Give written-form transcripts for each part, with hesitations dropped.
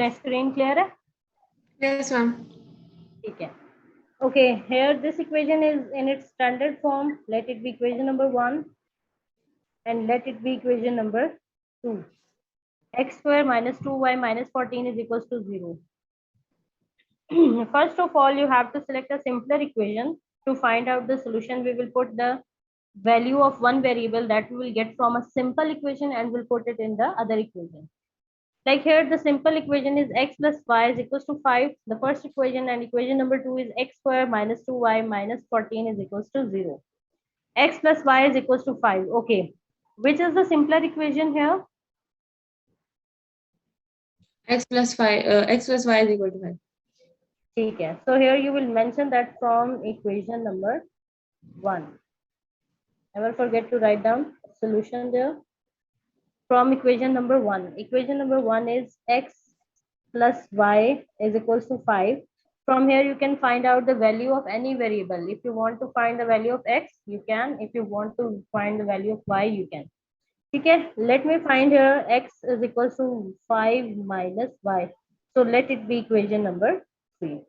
my screen clear है? Yes, ma'am. ठीक है. Okay, here this equation is in its standard form. Let it be equation number 1 and let it be equation number 2. X square minus 2y minus 14 is equals to 0. First of all, you have to select a simpler equation. To find out the solution, we will put the value of one variable that we will get from a simple equation and we'll put it in the other equation. Like here, the simple equation is x plus y is equals to 5. The first equation, and equation number 2 is x square minus 2y minus 14 is equals to 0. X plus y is equals to 5. Okay. Which is the simpler equation here? X plus y is equal to 5. Okay. So here you will mention that from equation number 1. Never forget to write down solution there. From equation number 1. Equation number 1 is x plus y is equals to 5. From here, you can find out the value of any variable. If you want to find the value of x, you can. If you want to find the value of y, you can. Okay, let me find here x is equals to 5 minus y. So let it be equation number 3.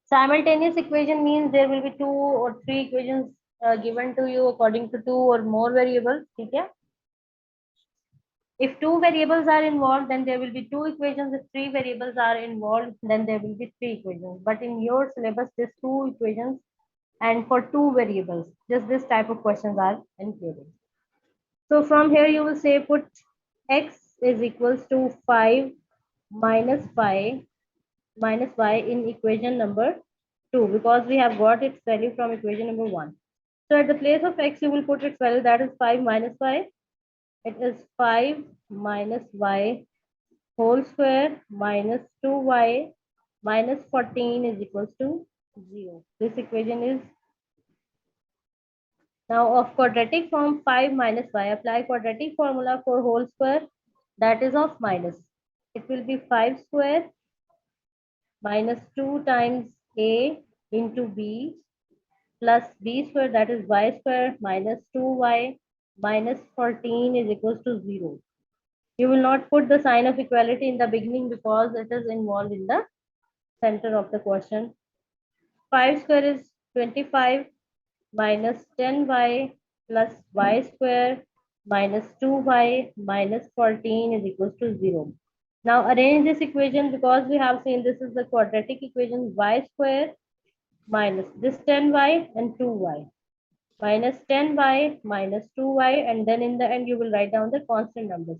Simultaneous equation means there will be 2 or 3 equations given to you according to 2 or more variables. Okay. If 2 variables are involved, then there will be 2 equations. If 3 variables are involved, then there will be 3 equations. But in your syllabus, just 2 equations and for 2 variables, just this type of questions are included. So from here, you will say put x is equals to 5 minus 5 minus y in equation number 2 because we have got its value from equation number 1. So at the place of x, you will put its value, that is 5 minus y. It is 5 minus y whole square minus 2y minus 14 is equals to 0. This equation is now of quadratic form. 5 minus y. Apply quadratic formula for whole square, that is of minus. It will be 5 square minus 2 times a into b plus b square, that is y square minus 2y minus 14 is equals to 0. You will not put the sign of equality in the beginning because it is involved in the center of the question. 5 square is 25 minus 10y plus y square minus 2y minus 14 is equals to 0. Now arrange this equation because we have seen this is the quadratic equation. Y square minus this 10y and 2y minus 10y minus 2y, and then in the end you will write down the constant numbers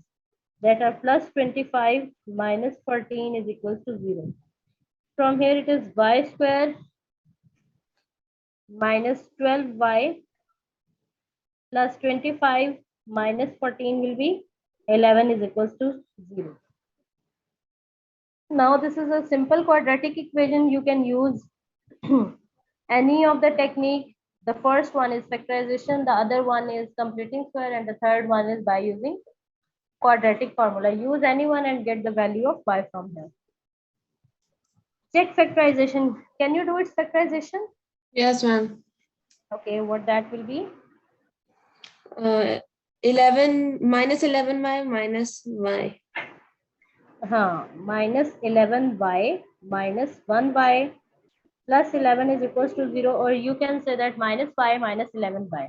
that are plus 25 minus 14 is equals to 0. From here it is y square minus 12y plus 25 minus 14 will be 11 is equals to 0. Now this is a simple quadratic equation. You can use any of the technique. The first one is factorization, the other one is completing square, and the third one is by using quadratic formula. Use anyone and get the value of y from here. Check factorization. Can you do its factorization? Yes, ma'am. Okay, what that will be? 11 minus 11y minus y. Minus 11y minus 1y plus 11 is equals to 0, or you can say that minus 5 minus 11y.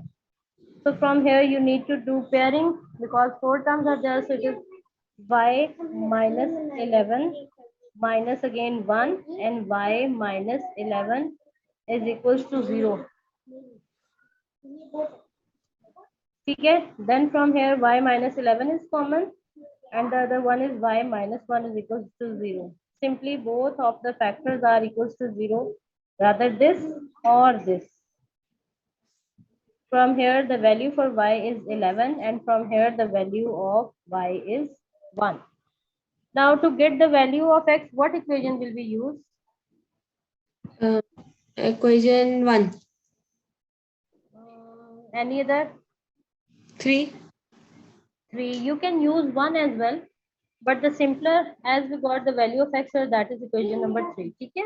So from here you need to do pairing because 4 terms are there, so it is y minus 11 minus again 1 and y minus 11 is equals to 0. Okay, then from here y minus 11 is common and the other one is y minus 1 is equals to 0. Simply both of the factors are equals to 0, rather this or this. From here the value for y is 11 and from here the value of y is 1. Now to get the value of x, what equation will be used? Equation 1. Any other? 3. 3. You can use 1 as well, but the simpler, as we got the value of x here, that is equation number 3. Okay?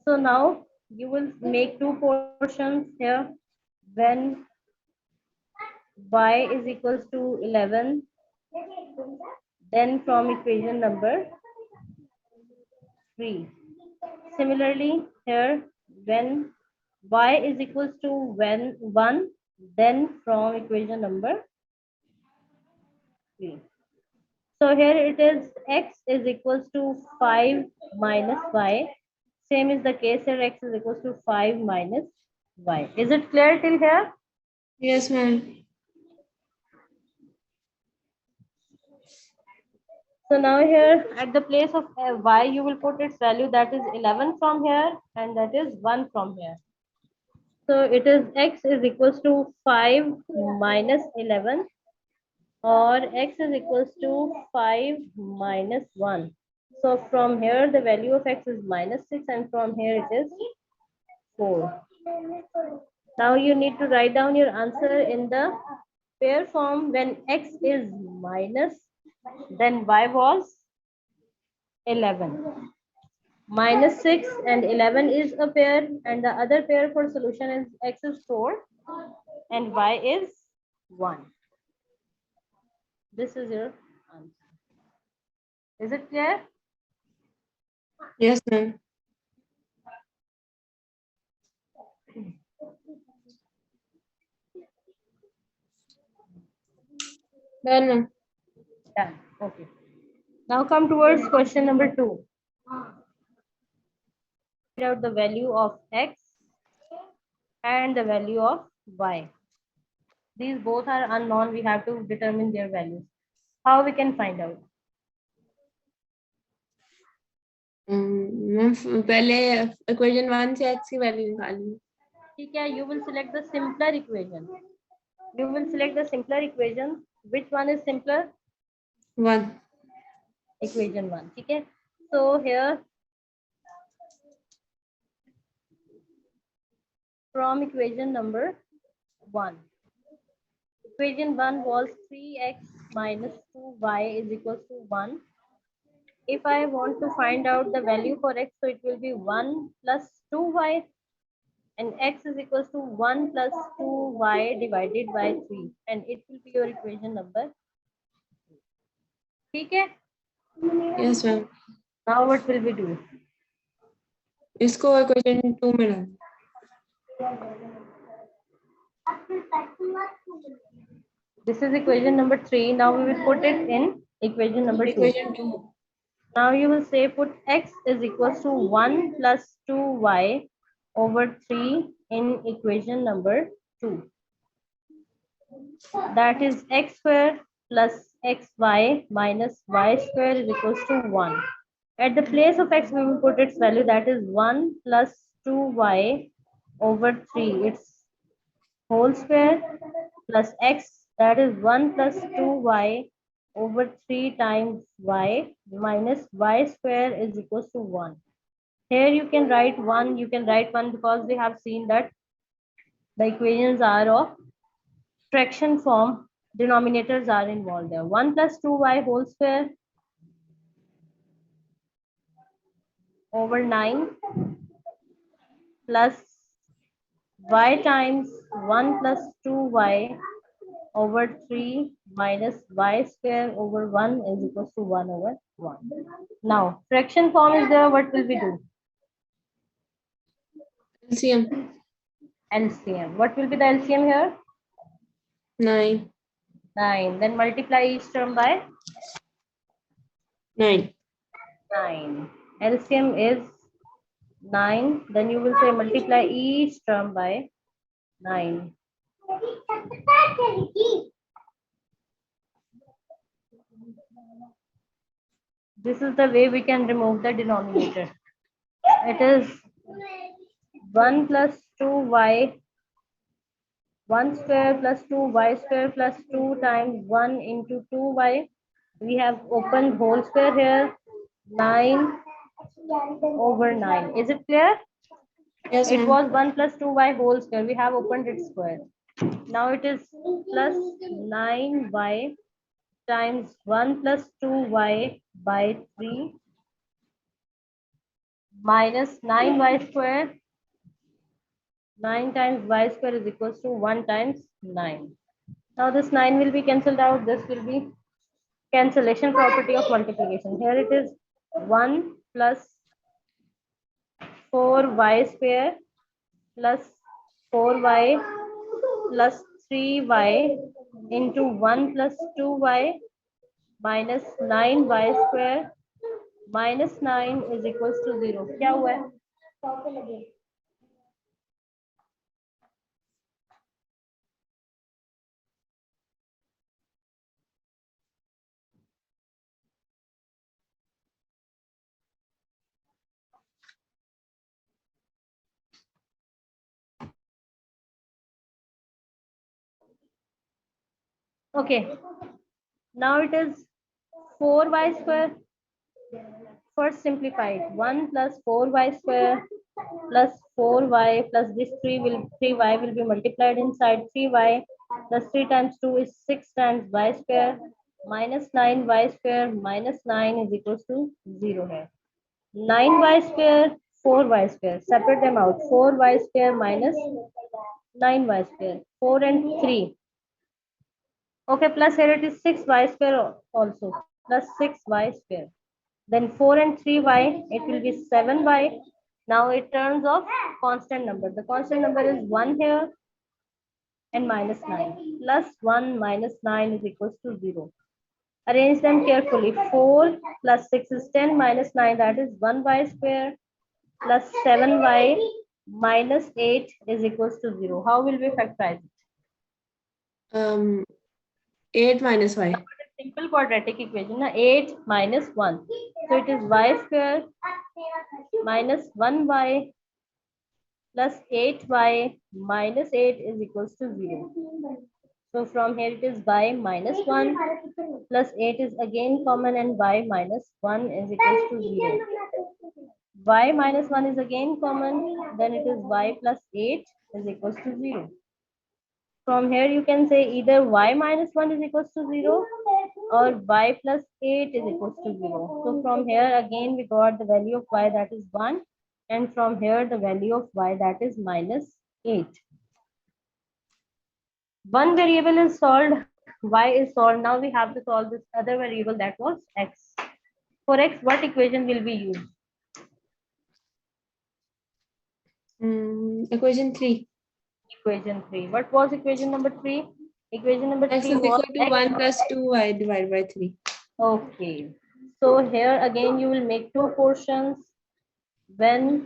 So now you will make two portions here. When y is equals to 11, then from equation number 3. Similarly, here when y is equals to when 1, then from equation number 3. So here it is x is equals to 5 minus y. Same is the case here, x is equals to 5 minus y. Is it clear till here? Yes, ma'am. So now here at the place of y, you will put its value, that is 11 from here and that is 1 from here. So it is x is equals to 5 minus 11, or x is equals to 5 minus 1. So from here the value of x is minus 6 and from here it is 4. Now you need to write down your answer in the pair form. When x is minus, then y was 11. Minus 6 and 11 is a pair, and the other pair for solution is x is 4 and y is 1. This is your answer. Is it clear? Yes, ma'am. Done, ma'am. Done. Okay. Now come towards question number 2. Find out the value of x and the value of y. These both are unknown. We have to determine their values. How we can find out? Ma'am पहले equation 1 से x की value निकालनी है. ठीक है, you will select the simpler equation. You will select the simpler equation. Which one is simpler? 1. Equation 1. ठीक है. So here from equation number 1. Equation 1 was 3x minus 2y is equals to 1. If I want to find out the value for x, so it will be 1 plus 2y, and x is equals to 1 plus 2y divided by 3, and it will be your equation number. ठीक है? Yes, ma'am. Now what will we do? इसको equation 2 में डाल. This is equation number 3. Now we will put it in equation number 2. Equation 2. Now you will say put x is equals to 1 plus 2y over 3 in equation number 2. That is x square plus xy minus y square is equals to 1. At the place of x, we will put its value, that is 1 plus 2y over 3. Its whole square plus x, that is 1 plus 2y over 3 times y minus y square is equals to 1. Here you can write 1, you can write 1 because we have seen that the equations are of fraction form, denominators are involved there. 1 plus 2y whole square over 9 plus y times 1 plus 2y over 3 minus y square over 1 is equals to 1 over 1. Now, fraction form is there, what will we do? LCM. LCM. What will be the LCM here? 9. 9. Then multiply each term by 9. 9. LCM is 9. Then you will say multiply each term by 9. This is the way we can remove the denominator. It is 1 plus 2y, 1 square plus 2y square plus 2 times 1 into 2y. We have opened whole square here. 9 over 9. Is it clear? Yes, It ma'am. was 1 plus 2y whole square. We have opened its square. Now it is plus 9y times 1 plus 2y by 3 minus 9y square. 9 times y square is equals to 1 times 9. Now this 9 will be cancelled out. This will be cancellation property of multiplication. Here it is 1 plus 4y square plus 4y plus 3y into 1 plus 2y minus 9y square minus 9 is equals to 0. क्या हुआ है? Okay, now it is 4y square. First simplified 1 plus 4y square plus 4y plus this 3y will be multiplied inside 3y plus 3 times 2 is 6 times y square minus 9y square minus 9 is equals to 0 here. 9y square 4y square, separate them out. 4y square minus 9y square, 4 and 3. Okay, plus here it is 6y square also, plus 6y square. Then 4 and 3y, it will be 7y. Now it turns off constant number. The constant number is 1 here and minus 9. Plus 1 minus 9 is equals to 0. Arrange them carefully. 4 plus 6 is 10 minus 9, that is 1y square plus 7y minus 8 is equals to 0. How will we factorize it? 8 minus y. Simple quadratic equation, 8 minus 1. So it is y square minus 1y plus 8y minus 8 is equals to 0. So from here it is y minus 1 plus 8 is again common and y minus 1 is equals to 0. Y minus 1 is again common, then it is y plus 8 is equals to 0. From here you can say either y minus 1 is equals to 0 or y plus 8 is equals to 0. So from here again we got the value of y, that is 1, and from here the value of y, that is minus 8. One variable is solved, y is solved. Now we have to solve this other variable, that was x. For x, what equation will we use? Equation 3. Equation 3. What was equation number 3? Equation number X 3 is was equal to 1 plus 2y divided by 3. Okay. So here again you will make two portions. When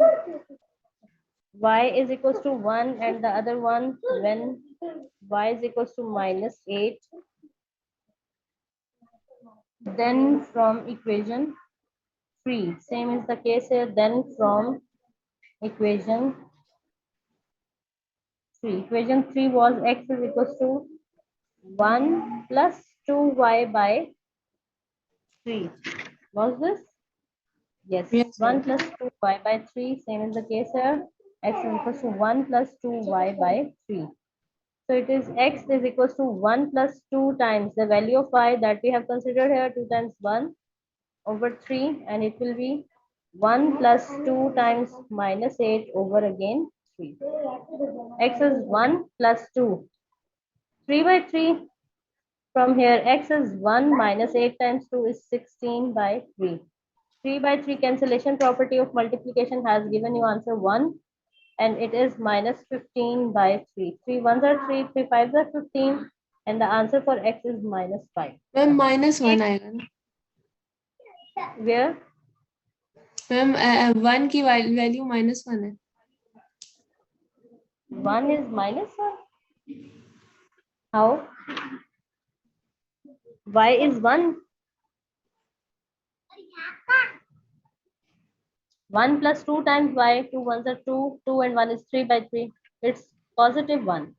y is equals to 1 and the other one when y is equals to minus 8. Then from equation 3, same is the case here. Then from equation 3, equation 3 was x is equals to 1 plus 2y by 3. Was this? Yes, Yes, 1 sir. plus 2y by 3, same is the case here. X is equals to 1 plus 2y by 3. So it is x is equals to 1 plus 2 times the value of y that we have considered here, 2 times 1 over 3, and it will be 1 plus 2 times minus 8 over again 3. X is 1 plus 2. 3 by 3. From here, x is 1 minus 8 times 2 is 16 by 3. 3 by 3 cancellation property of multiplication has given you answer 1, and it is minus 15 by 3. 3 ones are 3, 3 fives are 15, and the answer for x is minus 5. Ma'am minus 1 आएगा ना? Where? Ma'am 1 की value minus 1 है. 1 is minus 1? How? Y is 1. 1 plus 2 times y, 2 ones are 2, 2 and 1 is 3 by 3. It's positive 1.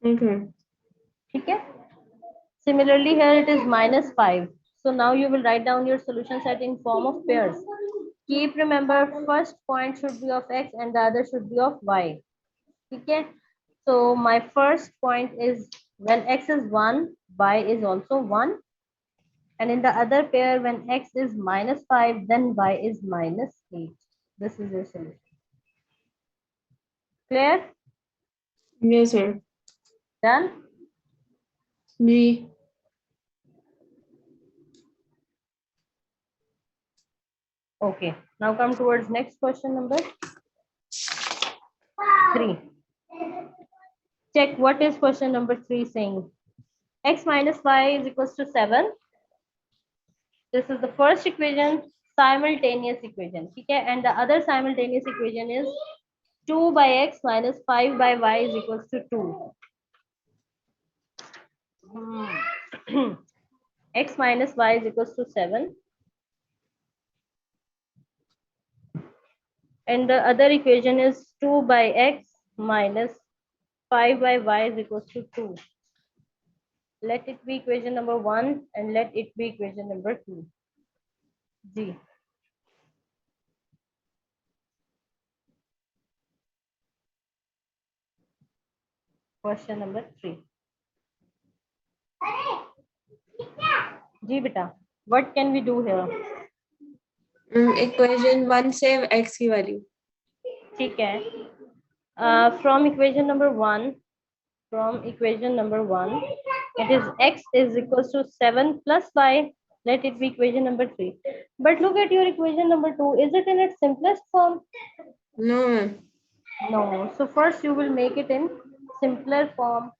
Okay. Okay? Similarly, here it is minus 5. So now you will write down your solution set in form of pairs. Keep remember, first point should be of x and the other should be of y. Okay? So my first point is when x is 1, y is also 1. And in the other pair, when x is minus 5, then y is minus 8. This is your solution. Clear? Yes, sir. Done? B. Okay, now come towards next question number 3. Check what is question number 3 saying. X minus y is equals to 7. This is the first equation, simultaneous equation. Okay, and the other simultaneous equation is 2 by x minus 5 by y is equals to 2. X minus y is equals to 7. And the other equation is 2 by x minus 5 by y is equals to 2. Let it be equation number 1 and let it be equation number 2. G. Question number 3. G beta. What can we do here? Equation 1 से x की value. ठीक है. From equation number 1, it is x is equals to 7 plus y. Let it be equation number 3. But look at your equation number 2. Is it in its simplest form? No, ma'am. No. So first you will make it in simpler form.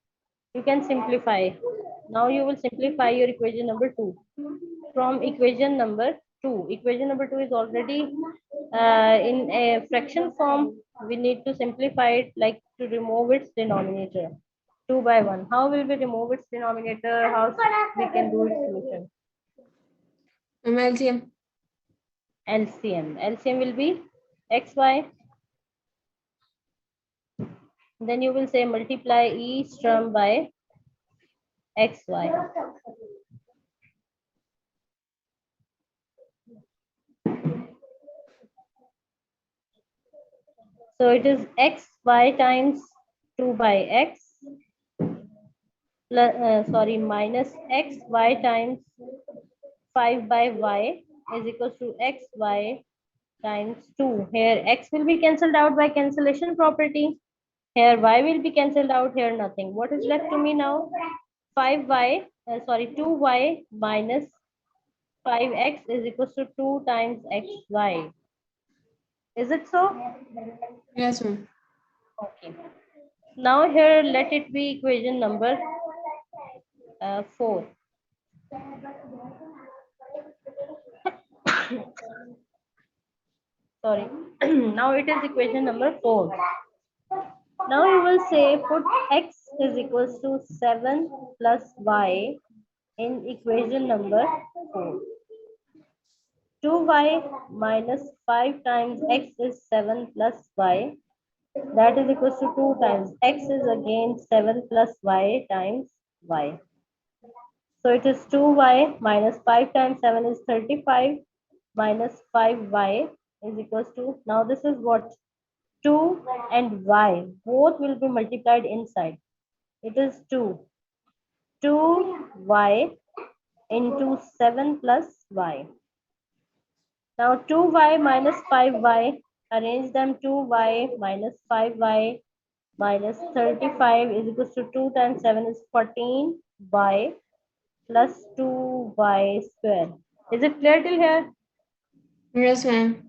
You can simplify. Now you will simplify your equation number 2. From equation number 2. Equation number 2 is already in a fraction form. We need to simplify it, like to remove its denominator. 2 by 1. How will we remove its denominator? How we can do its solution? LCM. LCM. LCM will be xy. Then you will say multiply each term by xy. So it is xy times 2 by x plus, minus xy times 5 by y is equals to xy times 2. Here x will be cancelled out by cancellation property. Here y will be cancelled out, here nothing. What is left to me now? 2y minus 5x is equals to 2 times xy. Is it so? Yes, ma'am. Okay. Now here let it be equation number 4. Sorry. Now it is equation number 4. Now you will say put x is equals to 7 plus y in equation number 4. 2y minus 5 times x is 7 plus y. That is equals to 2 times x is again 7 plus y times y. So it is 2y minus 5 times 7 is 35 minus 5y is equals to, now this is what? 2 and y both will be multiplied inside. It is 2y into 7 plus y. Now 2y minus 5y, arrange them. 2y minus 5y minus 35 is equals to 2 times 7 is 14y plus 2y square. Is it clear till here? Yes, ma'am.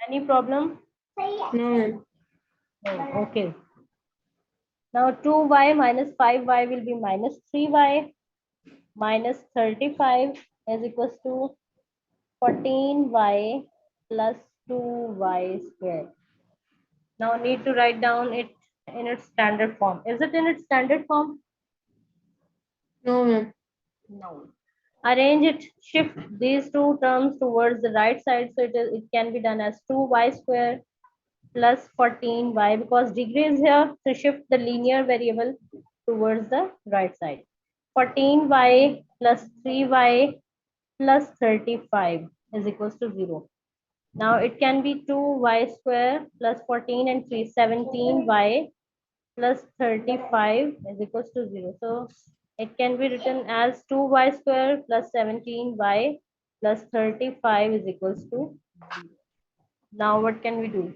Any problem? No, ma'am. Oh, okay. Now 2y minus 5y will be minus 3y minus 35 is equals to 14y plus 2y square. Now need to write down it in its standard form. Is it in its standard form? No, ma'am. No. Arrange it, shift these two terms towards the right side, so it can be done as 2y square plus 14y, because degree is here, so shift the linear variable towards the right side. 14y plus 3y plus 35 is equals to 0. Now it can be 2y square plus 14 and 3, 17y plus 35 is equals to 0. So it can be written as 2y square plus 17y plus 35 is equals to 0. Now what can we do?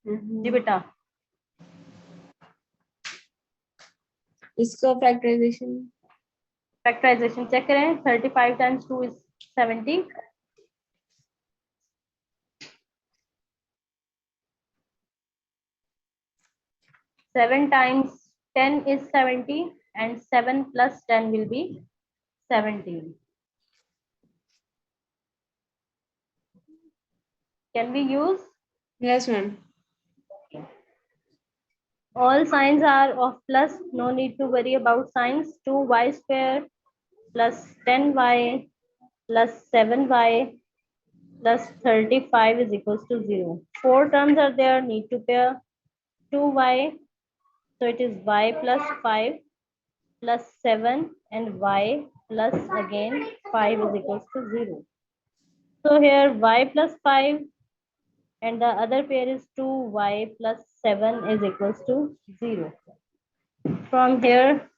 जी बेटा, इसको factorization. Factorisation check करें. 35 times 2 is 70. 7 times 10 is 70 and 7 plus 10 will be 17. Can we use? Yes, ma'am. All signs are of plus. No need to worry about signs. 2y square plus 10y plus 7y plus 35 is equals to 0. 4 terms are there. Need to pair 2y. So it is y plus 5 plus 7 and y plus again 5 is equals to 0. So here y plus 5 and the other pair is 2y plus 7 is equals to 0. From here,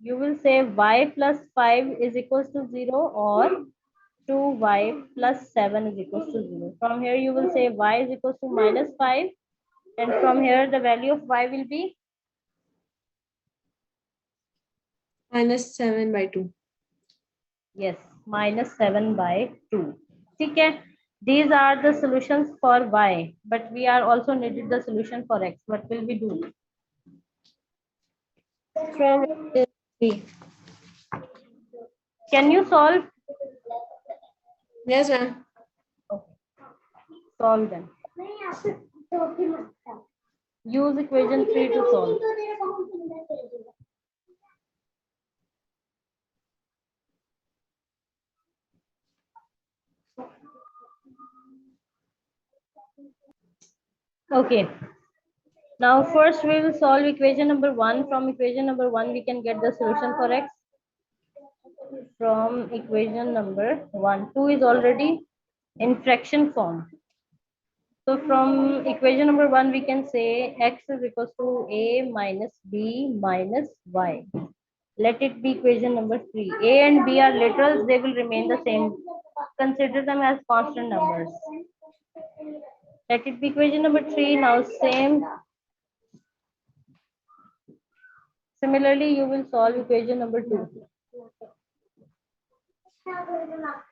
you will say y plus 5 is equals to 0 or 2y plus 7 is equals to 0. From here, you will say y is equals to minus 5 and from here the value of y will be Minus 7 by 2. yes, minus 7 by 2. Okay, these are the solutions for y, but we are also needed the solution for x. What will we do? From 3. Can you solve? Yes, ma'am. Okay, solve them. Use equation 3 to solve. Okay. Now first we will solve equation number 1. From equation number 1 we can get the solution for x. From equation number 1, 2 is already in fraction form. So from equation number 1 we can say x is equals to a minus b minus y. Let it be equation number 3. A and b are literals, they will remain the same. Consider them as constant numbers. Let it be equation number 3. Now same. Similarly, you will solve equation number 2.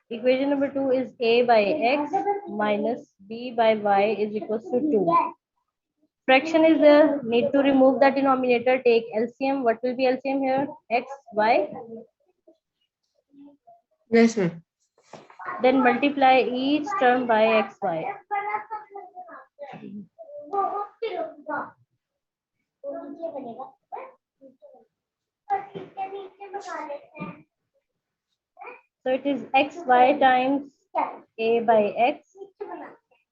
Equation number 2 is a by x minus b by y is equals to 2. Fraction is there. Need to remove the denominator. Take LCM. What will be LCM here? X, y. Yes, ma'am. Then multiply each term by x, y. So it is xy times a by x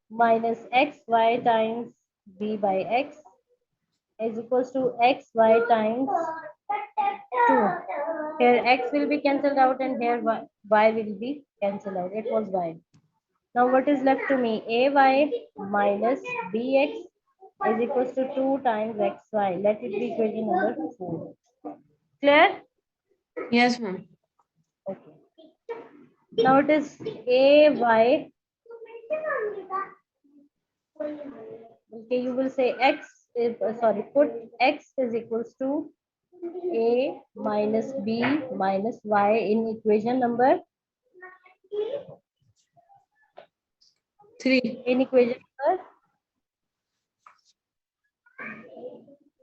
minus xy times b by x is equals to xy times 2. Here x will be cancelled out and here y will be cancelled out. It was y. Now what is left to me? Ay minus bx is equals to 2 times xy. Let it be equation number 4. Clear? Yes, ma'am. Okay. Now it is ay. Okay, you will say x is sorry, put x is equals to a minus b minus y in equation number 3. in equation number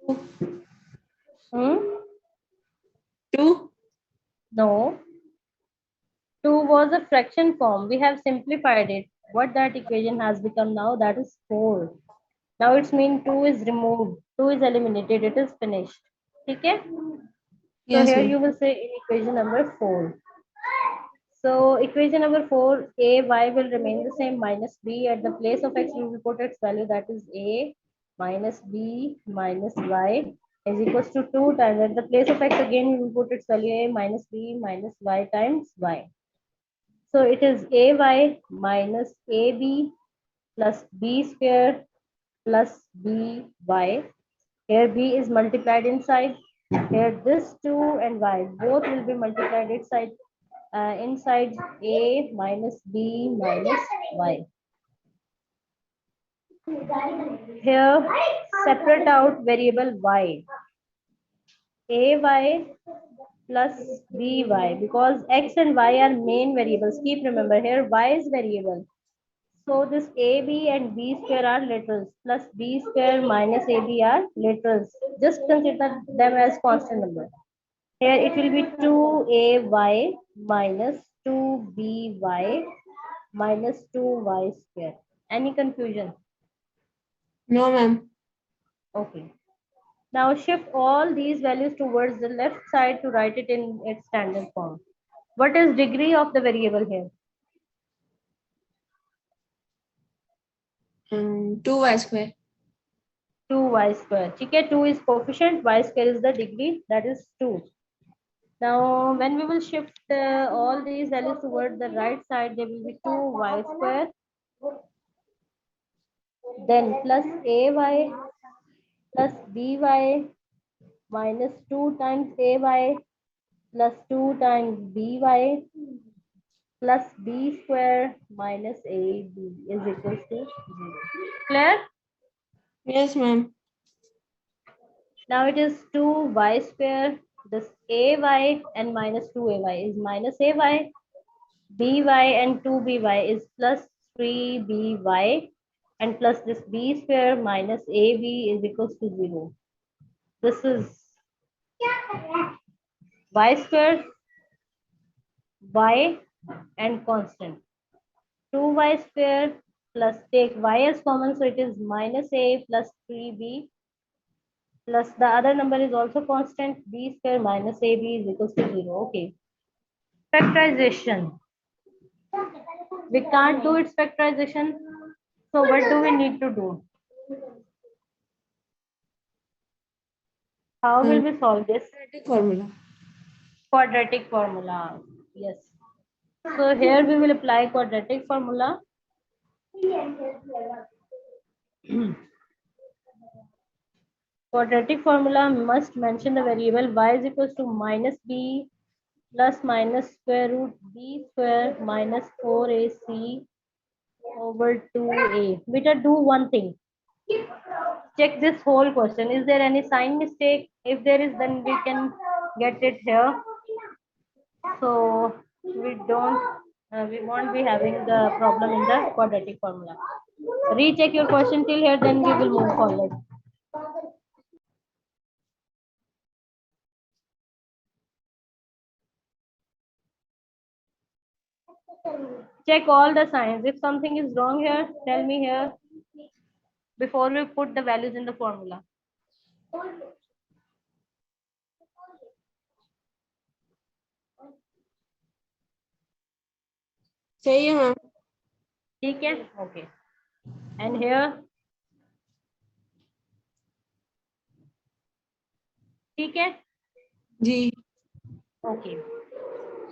2. hmm? 2. No, 2 was a fraction form. We have simplified it. What that equation has become now, that is 4. Now it's mean 2 is removed, 2 is eliminated, it is finished. Okay? So Yes, here you ma'am. will say in equation number 4. So equation number 4, a y will remain the same minus b. At the place of x, we will put its value, that is a minus b minus y is equals to 2 times. At the place of x again, we will put its value a minus b minus y times y. So it is ay minus ab plus b square plus by. Here b is multiplied inside. Here this 2 and y both will be multiplied inside a minus b minus y. Here, separate out variable y. Ay plus by, because x and y are main variables. Keep remember here y is variable. So this AB and B square are literals, plus B square minus AB are literals. Just consider them as constant number. Here it will be 2AY minus 2BY minus 2Y square. Any confusion? No, ma'am. Okay. Now shift all these values towards the left side to write it in its standard form. What is degree of the variable here? 2y square. 2y square. Okay, 2 is coefficient, y square is the degree, that is 2. Now, when we will shift all these values towards the right side, there will be 2y square, then plus ay plus by minus 2 times ay plus 2 times by plus b square minus ab is equals to 0. Clear? Yes, ma'am. Now it is 2y square. This ay and minus 2ay is minus ay. By and 2by is plus 3by, and plus this b square minus ab is equals to 0. This is y square, y and constant. 2y square plus, take y as common, so it is minus a plus 3b, plus the other number is also constant, b square minus ab is equals to 0. Okay. Factorization. We can't do its factorization. So what do we need to do? How will we solve this? Quadratic formula. Quadratic formula. Yes. So here we will apply quadratic formula. Quadratic formula must mention the variable y is equals to minus b plus minus square root b square minus 4ac over 2a. Better do one thing. Check this whole question. Is there any sign mistake? If there is, then we can get it here. So we won't be having the problem in the quadratic formula. Recheck your question till here, then we will move forward. Check all the signs. If something is wrong here, tell me here before we put the values in the formula. सही है ma'am. ठीक है? Okay. And here, ठीक है? जी. Okay.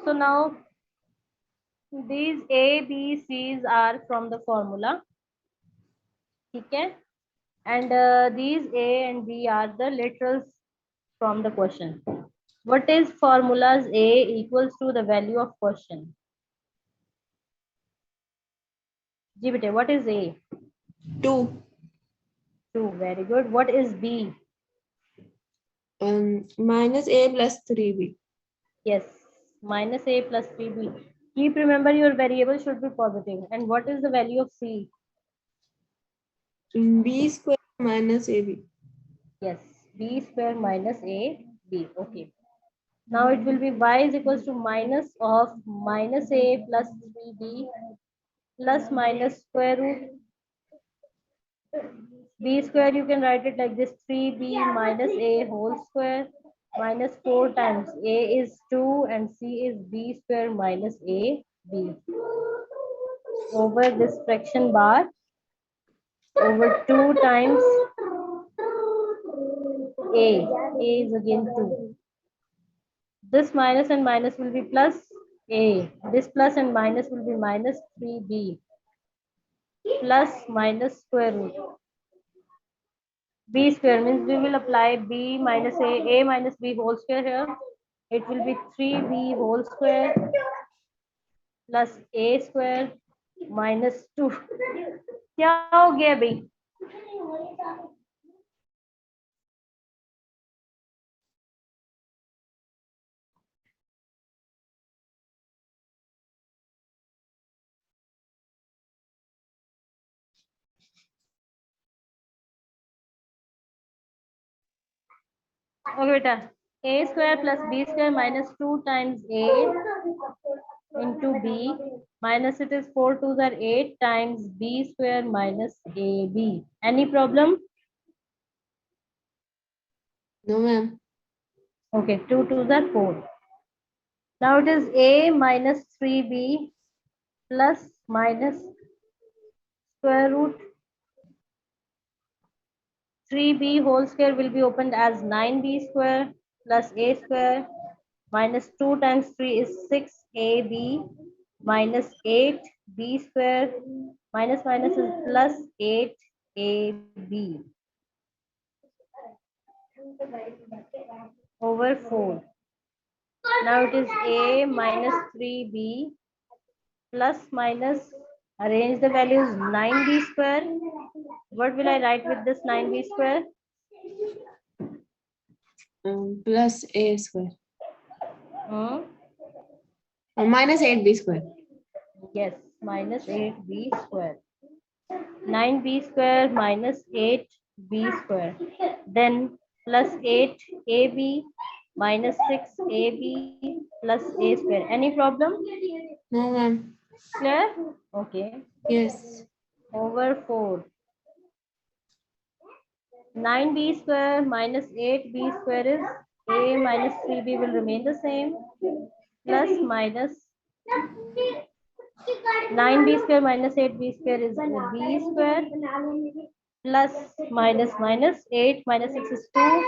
So now these A, B, C's are from the formula. Okay. And these A and B are the literals from the question. What is formulas A equals to the value of question? Ji bete, what is A? 2. 2. Very good. What is B? Minus a plus 3b. Yes, minus A plus 3B. Keep remember your variable should be positive. And what is the value of C? B square minus ab. Yes, B square minus AB. Okay. Now it will be y is equals to minus of minus A plus 3B plus minus square root B square. You can write it like this: 3B minus A whole square minus 4 times A is 2 and C is B square minus AB over this fraction bar over 2 times A. A is again 2. This minus and minus will be plus A. This plus and minus will be minus 3B plus minus square root. B square means we will apply B minus A minus B whole square here. It will be 3B whole square plus A square minus 2. क्या हो गया भाई? Okay, beta. A square plus B square minus 2 times A into B minus it is 4 twos are 8 times B square minus AB. Any problem? No, ma'am. Okay, 2 twos are 4. Now it is A minus 3B plus minus square root 3B whole square will be opened as 9B square plus A square minus 2 times 3 is 6AB minus 8B square minus minus is plus 8AB over 4. Now it is A minus 3B plus minus, arrange the values 9B square. What will I write with this 9B square? Plus A square. Hmm? Minus 8B square. Yes, minus 8B square. 9B square minus 8B square. Then plus 8AB minus 6AB plus A square. Any problem? No, ma'am. Clear? Okay. Yes. Over 4. 9B square minus 8B square is A minus 3B will remain the same. Plus minus 9B square minus 8B square is B square. Plus minus minus 8 minus 6 is 2.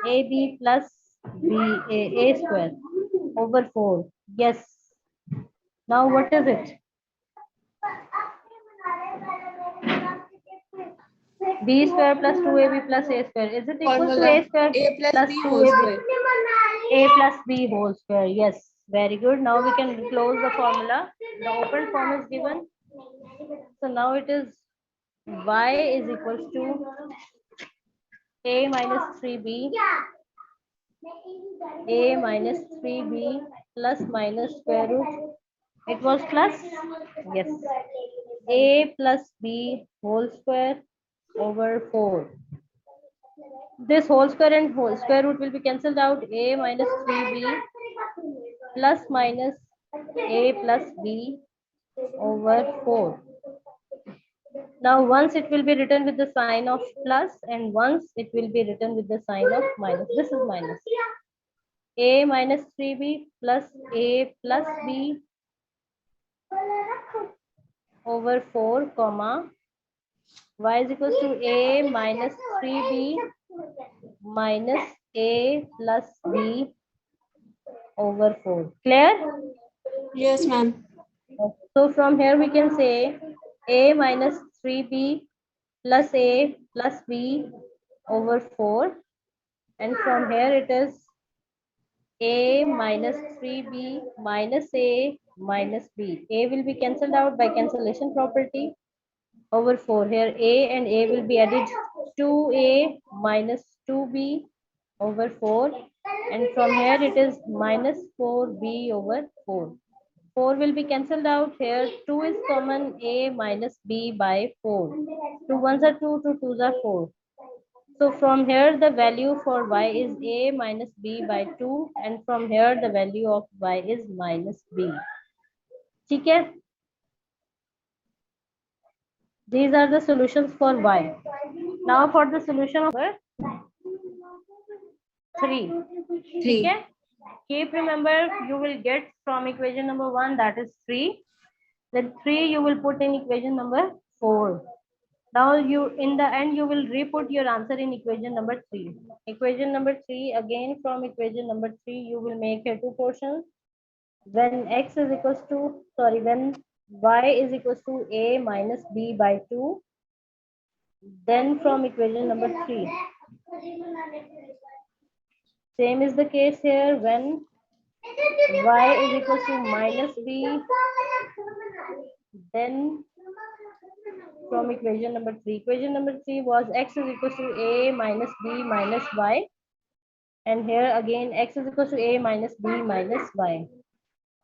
AB plus A square over 4. Yes. Now what is it? B square plus 2AB plus A square. Is it equal to Formula A square A plus plus B whole 2AB? square. A plus B whole square. Yes. Very good. Now we can close the formula. The open form is given. So now it is y is equals to A minus 3B. A minus 3B plus minus square root. It was plus? Yes. A plus B whole square over 4. This whole square and whole square root will be cancelled out. A minus 3B plus minus A plus B over 4. Now once it will be written with the sign of plus and once it will be written with the sign of minus. This is minus. A minus 3B plus A plus B over 4 comma y is equals to A minus 3B minus A plus B over 4. Clear? Yes, ma'am. So from here we can say A minus 3B plus A plus B over 4. And from here it is A minus 3B minus A minus B. A will be cancelled out by cancellation property over 4. Here A and A will be added 2A minus 2B over 4. And from here it is minus 4B over 4. 4 will be cancelled out. Here 2 is common, A minus B by 4. 2 ones are 2, 2 twos are 4. So from here the value for y is A minus B by 2 and from here the value of y is minus B. ठीक है? These are the solutions for y. Now for the solution of 3. ठीक है? Keep remember you will get from equation number 1 that is 3. Then 3 you will put in equation number 4. Now you in the end you will re-put your answer in equation number 3. Equation number 3 again from equation number 3 you will make here two portions. When x is equals to when y is equals to a minus b by 2, then from equation number 3. Same is the case here when y is equals to minus b, then from equation number 3. Equation number 3 was x is equal to a minus b minus y. And here again x is equal to a minus b minus y.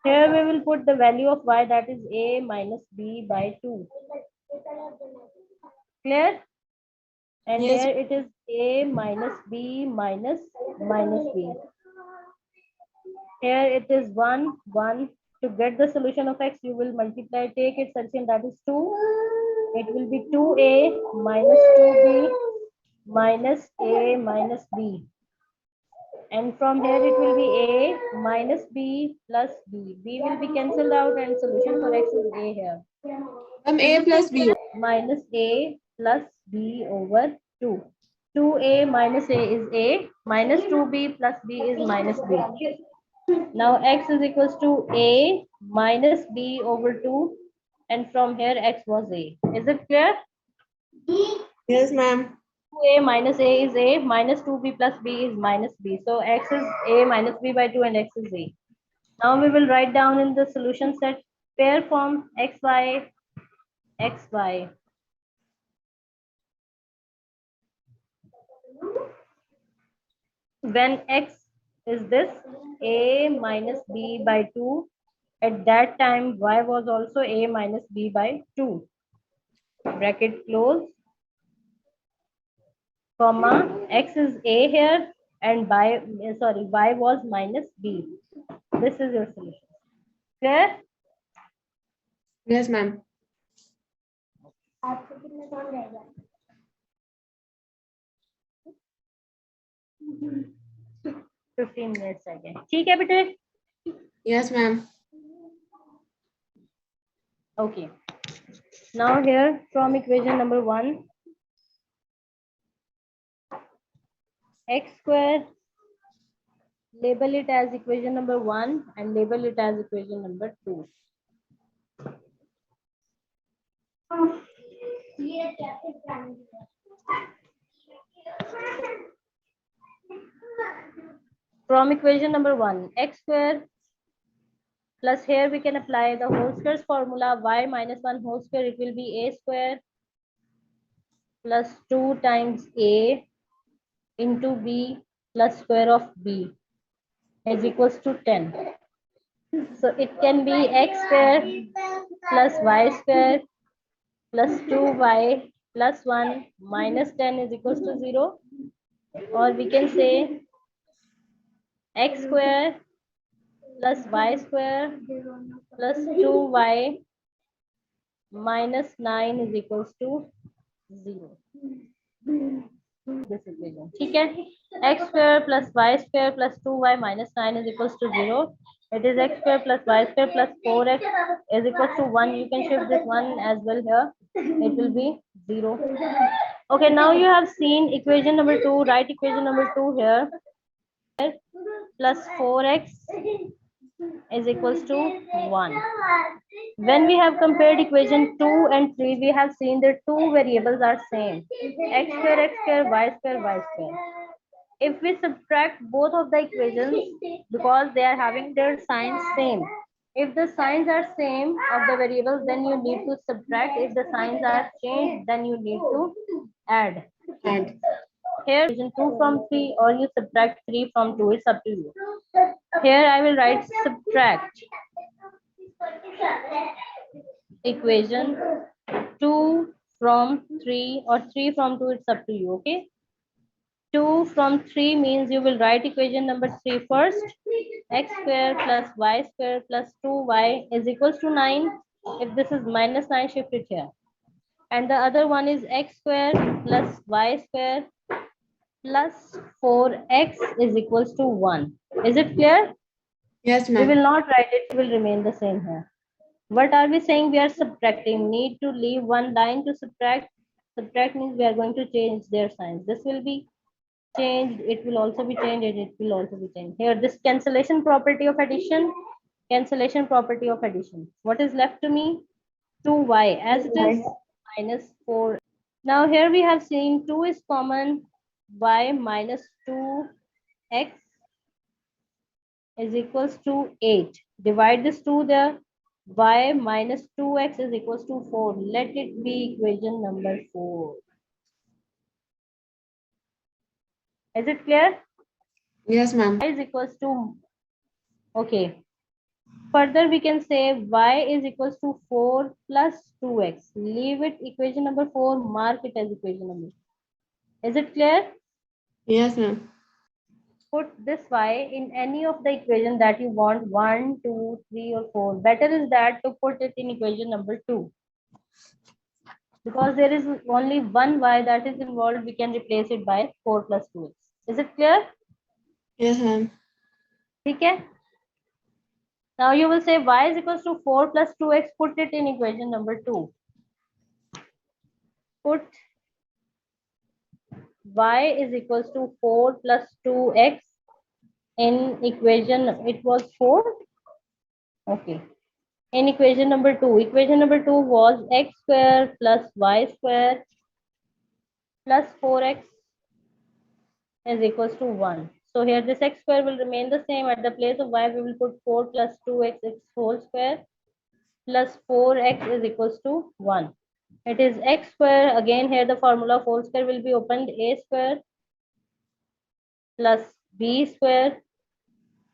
Here we will put the value of y, that is a minus b by 2. Clear? And Yes. here it is a minus b minus b. Here it is 1, 1. To get the solution of x, you will multiply, take its LCM, that is 2. It will be 2a minus 2b minus a minus b. And from here it will be a minus b plus b. B will be cancelled out and solution for x is a here. A plus b. Minus a plus b over 2. 2a minus a is a, minus 2b plus b is minus b. Now x is equals to a minus b over 2, and from here x was a. Is it clear? Yes, ma'am. 2a minus a is a, minus 2b plus b is minus b. So x is a minus b by 2 and x is a. Now we will write down in the solution set pair form xy, xy. When x is this a minus b by 2, at that time y was also a minus b by 2. Bracket close, comma, x is a here and y was minus b. This is your solution. Clear? Yes, ma'am. 15 minutes again. ठीक है बेटे? Yes, ma'am. Okay. Now here from equation number 1, x square, label it as equation number 1 and label it as equation number 2. From equation number 1, x square plus here we can apply the whole squares formula, y minus 1 whole square, it will be a square plus 2 times a into b plus square of b is equals to 10. So it can be x square plus y square plus 2y plus 1 minus 10 is equals to 0. Or we can say x square plus y square plus 2y minus 9 is equals to 0. This equation. ठीक है? X square plus y square plus 2y minus 9 is equals to 0. It is x square plus y square plus 4x is equals to 1. You can shift this 1 as well here. It will be 0. Okay, now you have seen equation number 2. Write equation number 2 here. Plus 4x is equals to 1. When we have compared equation 2 and 3, we have seen that two variables are same. X square, y square, y square. If we subtract both of the equations, because they are having their signs same. If the signs are same of the variables, then you need to subtract. If the signs are changed, then you need to add. Add. Here, equation 2 from 3 or you subtract 3 from 2. It's up to you. Here I will write subtract equation 2 from 3 or 3 from 2. It's up to you. Okay. 2 from 3 means you will write equation number 3 first. X square plus y square plus 2y is equals to 9. If this is minus 9, shift it here. And the other one is x square plus y square plus 4x is equals to 1. Is it clear? Yes, We ma'am. will not write it, it will remain the same here. What are we saying? We are subtracting. Need to leave one line to subtract. Subtract means we are going to change their signs. This will be changed, it will also be changed, and it will also be changed. Here, this cancellation property of addition, cancellation property of addition. What is left to me? 2y as it is minus 4. Now here we have seen 2 is common, y minus 2x is equals to 8. Divide this 2 there. y minus 2x is equals to 4. Let it be equation number 4. Is it clear? Yes, ma'am. Y is equals to, okay. Further, we can say y is equals to 4 plus 2x. Leave it equation number 4, mark it as equation number. Is it clear? Yes, ma'am. Put this y in any of the equation that you want, 1, 2, 3 or 4. Better is that to put it in equation number 2. Because there is only one y that is involved, we can replace it by 4 plus 2x. Is it clear? Yes, ma'am. Okay. Now you will say y is equals to 4 plus 2x. Put it in equation number 2. Put y is equals to 4 plus 2x in equation, it was 4. Okay. In equation number 2, equation number 2 was x square plus y square plus 4x is equals to 1. So here this x square will remain the same. At the place of y, we will put 4 plus 2x whole square plus 4x is equals to 1. It is x square. Again, here the formula of whole square will be opened. A square plus b square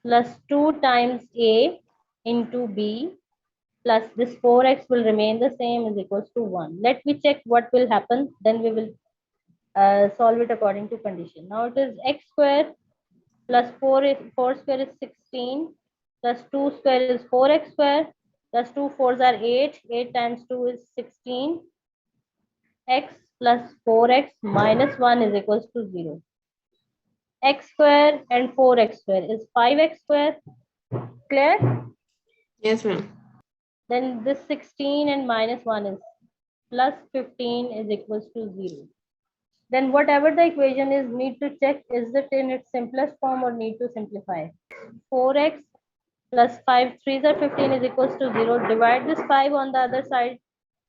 plus 2 times a into b plus this 4x will remain the same is equals to 1. Let me check what will happen. Then we will solve it according to condition. Now it is x square plus 4 square is 16 plus 2 square is 4x square plus 2 fours are 8. 8 times 2 is 16. X plus 4x minus 1 is equals to 0. X square and 4x square is 5x square. Clear? Yes, ma'am. Then this 16 and minus 1 is plus 15 is equals to 0. Then whatever the equation is, need to check is it in its simplest form or need to simplify. 4x plus 5 3s are 15 is equals to 0. Divide this 5 on the other side.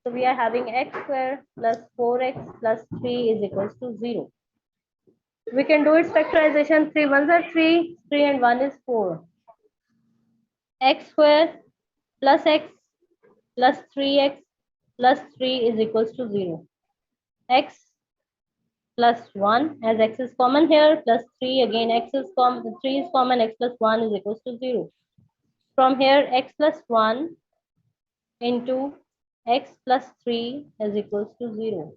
So we are having x square plus 4x plus 3 is equals to 0. We can do its factorization. 3 ones are 3, 3 and 1 is 4. X square plus x plus 3x plus 3 is equals to 0. X plus 1 as x is common here plus 3 again x is common, 3 is common, x plus 1 is equals to 0. From here x plus 1 into x plus 3 is equals to 0.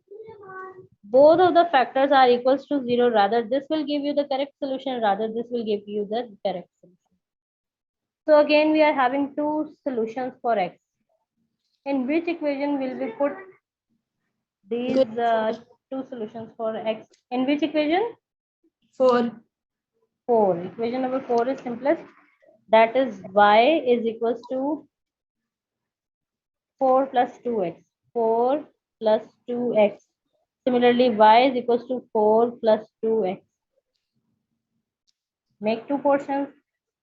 Both of the factors are equals to 0. Rather this will give you the correct solution, rather this will give you the correct solution. So again we are having two solutions for x. In which equation will we put these Good. two solutions for x? In which equation? 4. 4. Equation number 4 is simplest. That is y is equals to 4 plus 2x. 4 plus 2x. Similarly, y is equals to 4 plus 2x. Make two portions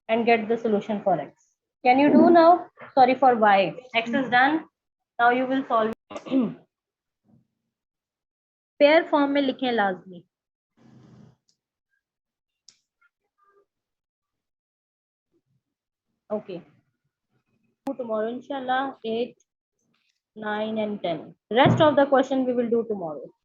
and get the solution for x. Can you do now? Sorry for y. X is done. Now you will solve. Pair form में लिखें लाजमी. Okay. Tomorrow, inshallah, 8, 9, and 10. Rest of the question we will do tomorrow.